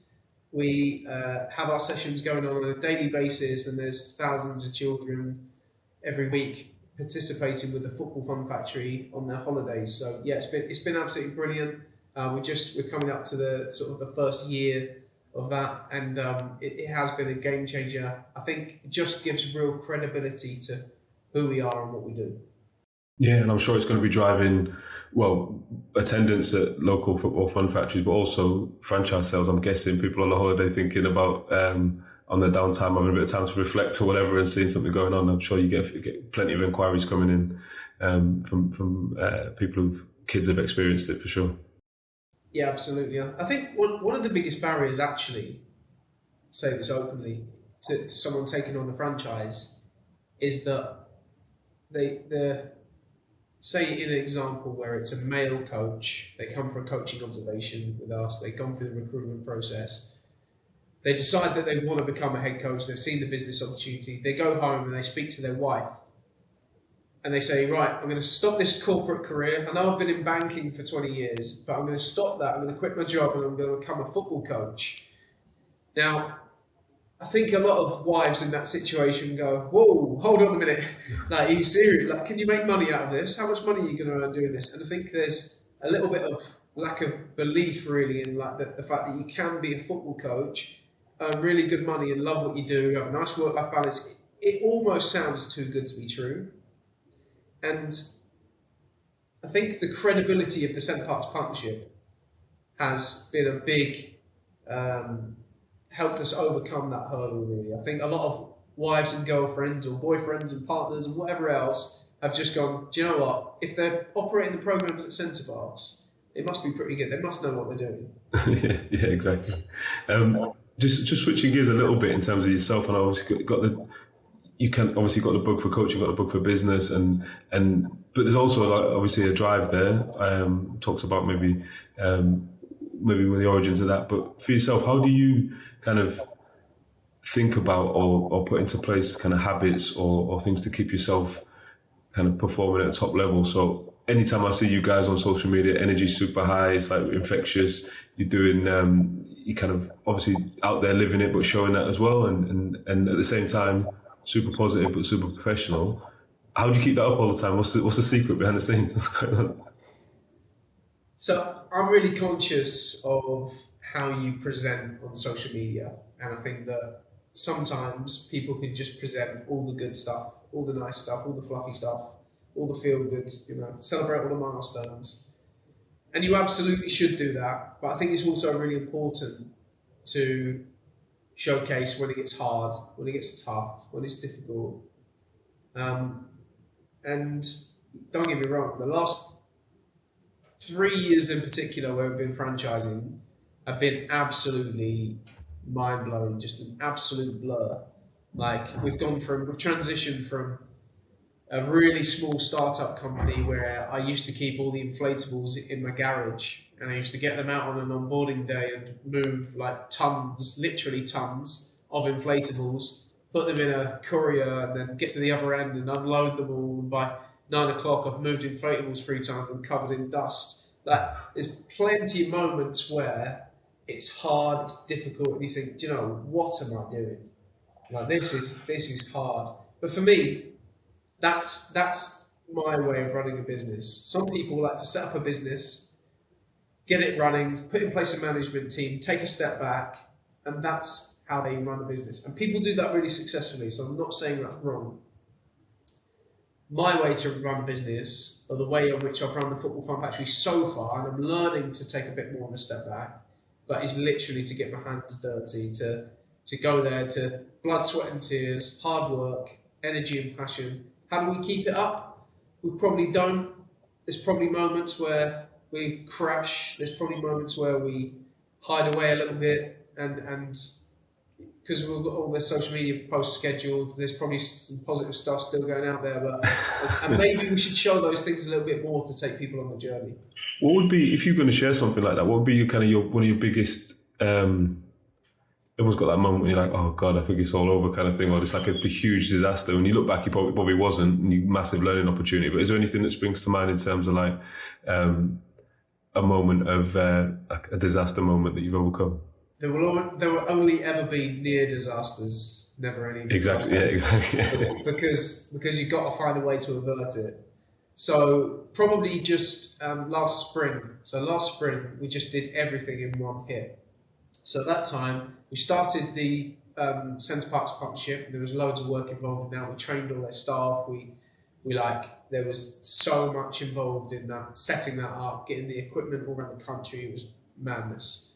We have our sessions going on a daily basis, and there's thousands of children every week participating with the Football Fun Factory on their holidays. So yeah, it's been absolutely brilliant. We're coming up to the sort of the first year of that, and it has been a game changer. I think it just gives real credibility to who we are and what we do. Yeah, and I'm sure it's going to be driving, attendance at local football fun factories, but also franchise sales. I'm guessing people on a holiday thinking about on their downtime having a bit of time to reflect or whatever and seeing something going on. I'm sure you get plenty of inquiries coming in from people whose kids have experienced it for sure. Yeah, absolutely. I think one of the biggest barriers, actually, say this openly, to someone taking on the franchise is that say in an example where it's a male coach, they come for a coaching observation with us, they've gone through the recruitment process, they decide that they want to become a head coach, they've seen the business opportunity, they go home and they speak to their wife, and they say, right, I'm going to stop this corporate career. I know I've been in banking for 20 years, but I'm going to stop that. I'm going to quit my job and I'm going to become a football coach. Now, I think a lot of wives in that situation go, whoa, hold on a minute. Like, are you serious? Like, can you make money out of this? How much money are you going to earn doing this? And I think there's a little bit of lack of belief, really, in like the fact that you can be a football coach, earn really good money and love what you do, have a nice work-life balance. It almost sounds too good to be true. And I think the credibility of the Centre Parcs partnership has been a big, helped us overcome that hurdle, really. I think a lot of wives and girlfriends or boyfriends and partners and whatever else have just gone, do you know what? If they're operating the programs at Centre Parcs, it must be pretty good. They must know what they're doing. yeah, exactly. Just switching gears a little bit in terms of yourself, and I obviously got the book for coaching, got the book for business, but there's also obviously a drive there. Talks about maybe with the origins of that. But for yourself, how do you kind of think about or put into place kind of habits or things to keep yourself kind of performing at a top level? So anytime I see you guys on social media, energy's super high, it's like infectious. You're doing, you kind of obviously out there living it, but showing that as well, and at the same time, super positive but super professional. How do you keep that up all the time? What's the secret behind the scenes? What's going on? So I'm really conscious of how you present on social media, and I think that sometimes people can just present all the good stuff, all the nice stuff, all the fluffy stuff, all the feel good, celebrate all the milestones. And you absolutely should do that. But I think it's also really important to showcase when it gets hard, when it gets tough, when it's difficult. And don't get me wrong, the last 3 years in particular where we've been franchising have been absolutely mind-blowing, just an absolute blur. Like we've transitioned from a really small startup company where I used to keep all the inflatables in my garage, and I used to get them out on an onboarding day and move like tons, literally tons of inflatables, put them in a courier, and then get to the other end and unload them all. And by 9 o'clock, I've moved inflatables 3 times and covered in dust. Like there's plenty of moments where it's hard, it's difficult, and you think, do you know, what am I doing? Like this is hard. But for me, that's my way of running a business. Some people like to set up a business, get it running, put in place a management team, take a step back, and that's how they run a business. And people do that really successfully, so I'm not saying that's wrong. My way to run a business, or the way in which I've run the Football Fun Factory so far, and I'm learning to take a bit more of a step back, but is literally to get my hands dirty, to go there, to blood, sweat and tears, hard work, energy and passion. How do we keep it up? We probably don't. There's probably moments where we crash. There's probably moments where we hide away a little bit, and because we've got all the social media posts scheduled, there's probably some positive stuff still going out there, but and maybe we should show those things a little bit more to take people on the journey. What would be, if you're going to share something like that, what would be one of your biggest, everyone's got that moment when you're like, oh God, I think it's all over kind of thing, or it's like the huge disaster. When you look back, you probably wasn't, and you massive learning opportunity. But is there anything that springs to mind in terms of like a moment of like a disaster moment that you've overcome? There will only ever be near disasters, never any disasters. Exactly, yeah, exactly. because you've got to find a way to avert it. So probably just last spring. So last spring, we just did everything in one hit. So at that time, we started the Centre Parks partnership. There was loads of work involved in that. We trained all their staff. There was so much involved in that, setting that up, getting the equipment all around the country. It was madness.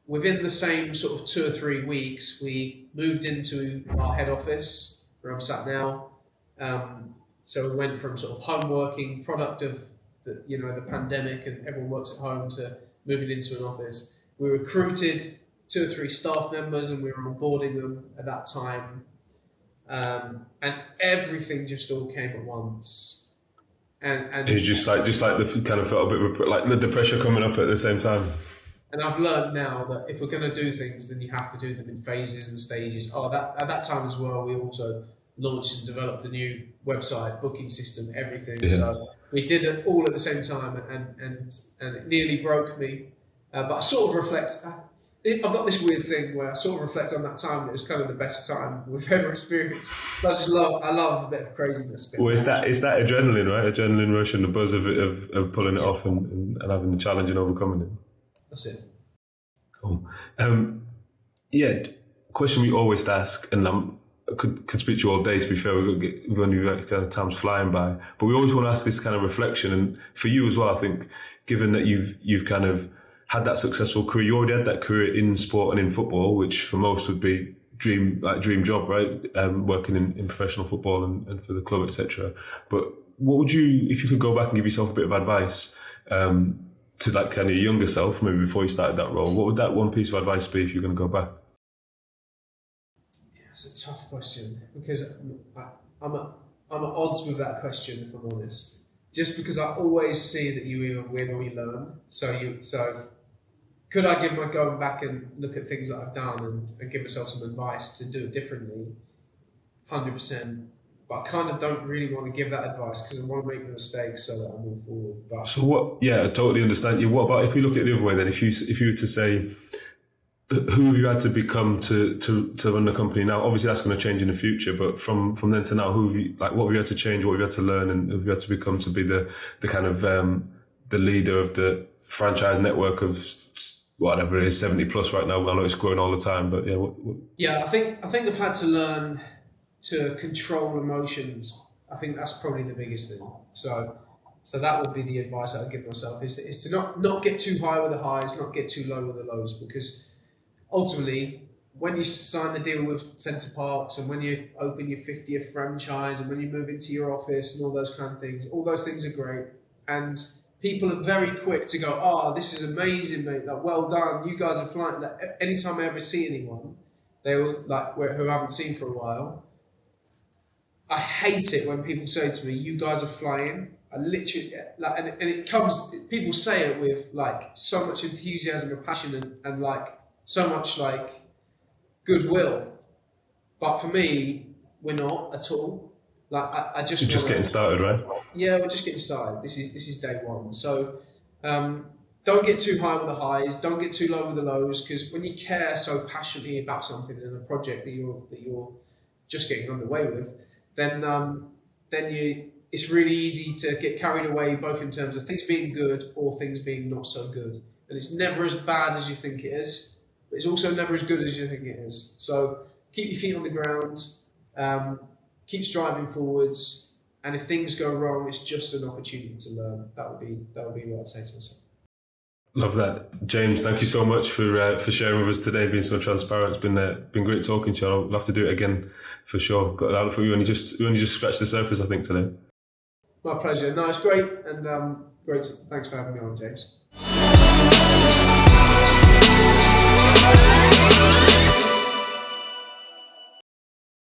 Within the same sort of 2 or 3 weeks, we moved into our head office where I'm sat now. So we went from sort of home working, product of the pandemic, and everyone works at home, to moving into an office. We recruited 2 or 3 staff members, and we were onboarding them at that time. And everything just all came at once. And it's just like the kind of felt a bit of, like the pressure coming up at the same time. And I've learned now that if we're going to do things, then you have to do them in phases and stages. At that time as well, we also launched and developed a new website, booking system, everything. Yeah. So we did it all at the same time, and it nearly broke me. But I sort of reflect. I've got this weird thing where I sort of reflect on that time. It was kind of the best time we've ever experienced. So I love a bit of craziness. Well, it's that adrenaline, right? Adrenaline rush and the buzz of pulling it off and having the challenge and overcoming it. That's it. Cool. Question we always ask, and I could speak to you all day, to be fair, time's flying by, but we always want to ask this kind of reflection. And for you as well, I think, given that you've kind of had that successful career, you already had that career in sport and in football, which for most would be dream job, right? Working in professional football and for the club, etc. But what would you, if you could go back and give yourself a bit of advice, to like kind of your younger self, maybe before you started that role, what would that one piece of advice be if you're going to go back? Yeah, it's a tough question, because I'm at odds with that question, if I'm honest. Just because I always see that you either win or you learn. So could I give my going back and look at things that I've done and give myself some advice to do it differently? 100%. But I kind of don't really want to give that advice because I want to make the mistakes so that I move forward. But so what? Yeah, I totally understand you. What about if we look at it the other way then? If you were to say, who have you had to become to run the company now? Obviously, that's going to change in the future. But from then to now, what have you had to change? What have you had to learn? And who have you had to become to be the kind of the leader of the franchise network of whatever it is, 70 plus right now. I know it's growing all the time, but yeah. Yeah, I think I've had to learn to control emotions. I think that's probably the biggest thing. So that would be the advice I would give myself is to not get too high with the highs, not get too low with the lows, because ultimately, when you sign the deal with Centre Parks and when you open your 50th franchise and when you move into your office and all those kind of things, all those things are great. And people are very quick to go, oh, this is amazing, mate. Like, well done. You guys are flying. Like, anytime I ever see anyone, they always, like, who I haven't seen for a while, I hate it when people say to me, you guys are flying. I literally, like, and it comes, people say it with like so much enthusiasm and passion and like so much like goodwill. But for me, we're not at all. Like I just You're just getting started, right? Yeah, we're just getting started. This is day one. So don't get too high with the highs. Don't get too low with the lows. Because when you care so passionately about something in a project that you're just getting underway with, then it's really easy to get carried away, both in terms of things being good or things being not so good. And it's never as bad as you think it is, but it's also never as good as you think it is. So keep your feet on the ground, keep striving forwards, and if things go wrong, it's just an opportunity to learn. That would be what I'd say to myself. Love that, James. Thank you so much for sharing with us today, being so transparent. It's been great talking to you. I'll have to do it again for sure. Got it out for you, and you only just scratched the surface, I think, today. My pleasure. No, it's great, and great. Thanks for having me on, James.